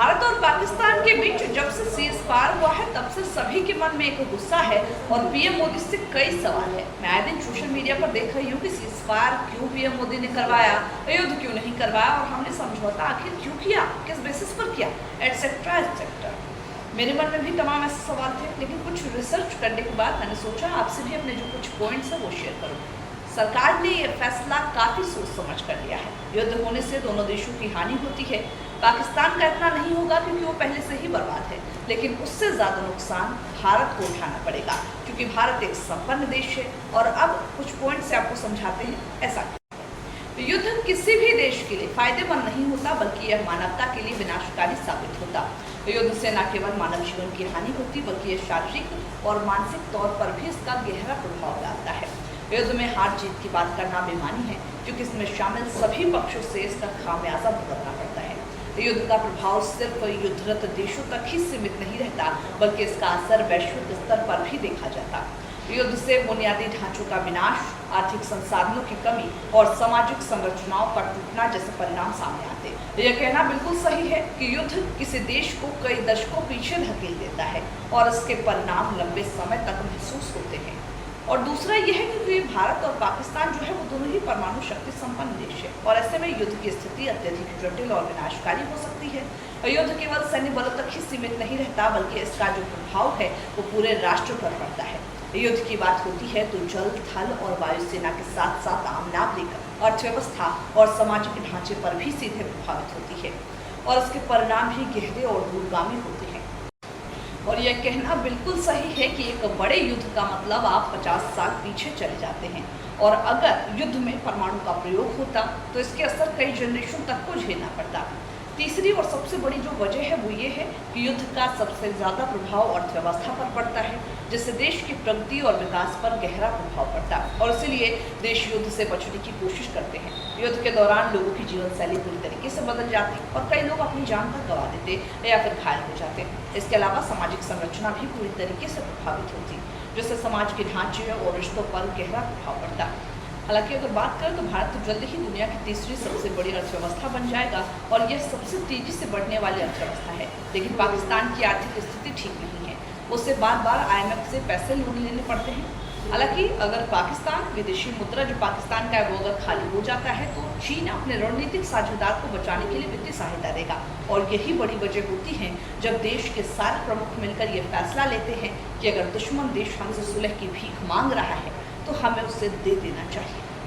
भारत और पाकिस्तान के बीच जब से सीज़फायर हुआ है तब से सभी के मन में एक गुस्सा है और पीएम मोदी से कई सवाल है। मैं आए दिन सोशल मीडिया पर देख रही हूँ कि सीज़फायर क्यों पीएम मोदी ने करवाया, युद्ध क्यों नहीं करवाया और हमने समझौता आखिर क्यों किया, किस बेसिस पर किया, एटसेट्रा एटसेट्रा। मेरे मन में भी तमाम ऐसे सवाल थे, लेकिन कुछ रिसर्च करने के बाद मैंने सोचा आपसे भी अपने जो कुछ पॉइंट्स है वो शेयर करूँ। सरकार ने यह फैसला काफ़ी सोच समझ कर लिया है। युद्ध होने से दोनों देशों की हानि होती है। पाकिस्तान का इतना नहीं होगा क्योंकि वो पहले से ही बर्बाद है, लेकिन उससे ज़्यादा नुकसान भारत को उठाना पड़ेगा क्योंकि भारत एक संपन्न देश है। और अब कुछ पॉइंट से आपको समझाते हैं ऐसा। युद्ध किसी भी देश के लिए फायदेमंद नहीं होता, बल्कि यह मानवता के लिए विनाशकारी साबित होता। युद्ध से न केवल मानव जीवन की हानि होती, बल्कि यह शारीरिक और मानसिक तौर पर भी इसका गहरा प्रभाव डालता है। युद्ध में हार जीत की बात करना बेमानी है, क्योंकि इसमें शामिल सभी पक्षों से इसका खामियाजा भुगतना पड़ता है। युद्ध का प्रभाव सिर्फ युद्धरत देशों तक ही सीमित नहीं रहता, बल्कि इसका असर वैश्विक स्तर पर भी देखा जाता। युद्ध से बुनियादी ढांचों का विनाश, आर्थिक संसाधनों की कमी और सामाजिक संरचनाओं का टूटना जैसे परिणाम सामने आते। यह कहना बिल्कुल सही है कि युद्ध किसी देश को कई दशकों पीछे धकेल देता है और इसके परिणाम लंबे समय तक महसूस होते हैं। और दूसरा यह है कि भारत और पाकिस्तान जो है वो दोनों ही परमाणु शक्ति संपन्न देश है और ऐसे में युद्ध की स्थिति अत्यधिक जटिल और विनाशकारी हो सकती है। युद्ध केवल सैन्य बलों तक ही सीमित नहीं रहता, बल्कि इसका जो प्रभाव है वो पूरे राष्ट्र पर पड़ता है। युद्ध की बात होती है तो जल, थल और वायुसेना के साथ साथ आम नागरिक, अर्थव्यवस्था और सामाजिक ढांचे पर भी सीधे प्रभावित होती है और इसके परिणाम भी गहरे और दूरगामी होते हैं। और यह कहना बिल्कुल सही है कि एक बड़े युद्ध का मतलब आप 50 साल पीछे चले जाते हैं और अगर युद्ध में परमाणु का प्रयोग होता तो इसके असर कई जनरेशन तक को झेलना पड़ता। तीसरी और सबसे बड़ी जो वजह है वो ये है कि युद्ध का सबसे ज़्यादा प्रभाव अर्थव्यवस्था पर पड़ता है, जिससे देश की प्रगति और विकास पर गहरा प्रभाव पड़ता है और इसीलिए देश युद्ध से बचने की कोशिश करते हैं। युद्ध के दौरान लोगों की जीवन शैली पूरी तरीके से बदल जाती और कई लोग अपनी जान तक गंवा देते या फिर घायल हो जाते। इसके अलावा सामाजिक संरचना भी पूरी तरीके से प्रभावित होती, जिससे समाज के ढांचे और रिश्तों पर गहरा प्रभाव पड़ता। हालांकि अगर बात करें तो भारत जल्द ही दुनिया की तीसरी सबसे बड़ी अर्थव्यवस्था बन जाएगा और यह सबसे तेजी से बढ़ने वाली अर्थव्यवस्था है। लेकिन पाकिस्तान की आर्थिक स्थिति ठीक नहीं है, उसे बार बार IMF से पैसे लोन लेने पड़ते हैं। हालांकि अगर पाकिस्तान विदेशी मुद्रा जो पाकिस्तान का है वो अगर खाली हो जाता है तो चीन अपने रणनीतिक साझेदार को बचाने के लिए वित्तीय सहायता देगा और यही बड़ी वजह होती है जब देश के सारे प्रमुख मिलकर ये फैसला लेते हैं कि अगर दुश्मन देश हमसे सुलह की भीख मांग रहा है तो हमें उसे दे देना चाहिए।